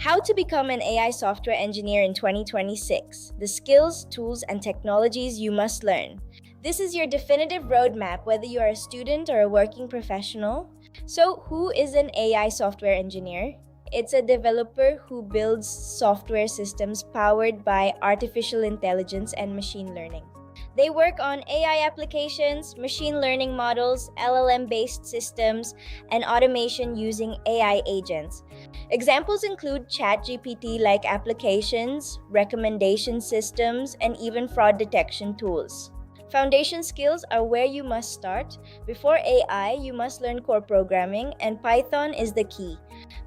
How to become an AI software engineer in 2026. The skills, tools, and technologies you must learn. This is your definitive roadmap whether you are a student or a working professional. So, who is an AI software engineer? It's a developer who builds software systems powered by artificial intelligence and machine learning. They work on AI applications, machine learning models, LLM based systems, and automation using AI agents. Examples include ChatGPT like applications, recommendation systems, and even fraud detection tools. Foundation skills are where you must start. Before AI, you must learn core programming, and Python is the key.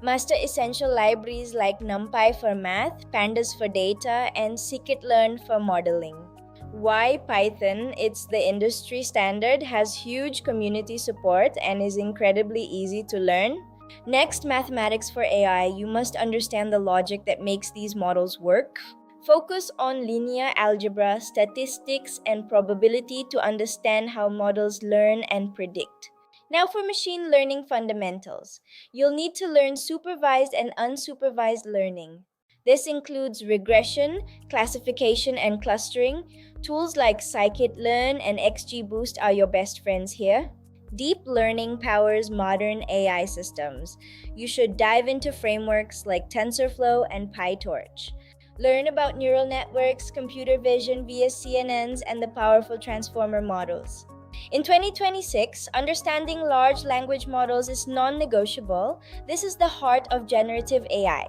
Master essential libraries like NumPy for math, Pandas for data, and scikit-learn for modeling. Why Python? It's the industry standard, has huge community support, and is incredibly easy to learn. Next, mathematics for AI. You must understand the logic that makes these models work. Focus on linear algebra, statistics, and probability to understand how models learn and predict. Now, for machine learning fundamentals, you'll need to learn supervised and unsupervised learning. This includes regression, classification, and clustering. Tools like scikit-learn and XGBoost are your best friends here. Deep learning powers modern AI systems. You should dive into frameworks like TensorFlow and PyTorch. Learn about neural networks, computer vision via CNNs, and the powerful transformer models. In 2026, understanding large language models is non negotiable. This is the heart of generative AI.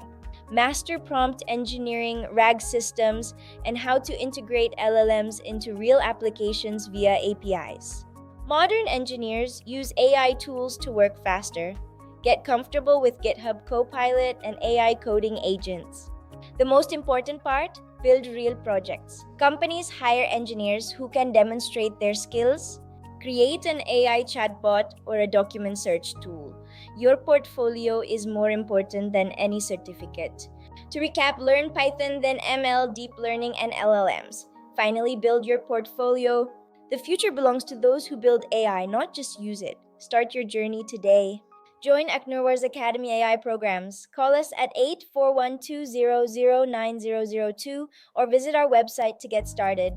Master prompt engineering, RAG systems, and how to integrate LLMs into real applications via APIs. Modern engineers use AI tools to work faster. Get comfortable with GitHub Copilot and AI coding agents. The most important part, build real projects. Companies hire engineers who can demonstrate their skills. Create an AI chatbot or a document search tool. Your portfolio is more important than any certificate. To recap, learn Python, then ML, deep learning, and LLMs. Finally, build your portfolio. The future belongs to those who build AI, not just use it. Start your journey today. Join Aknurwar's Academy AI programs. Call us at 8412009002 or visit our website to get started.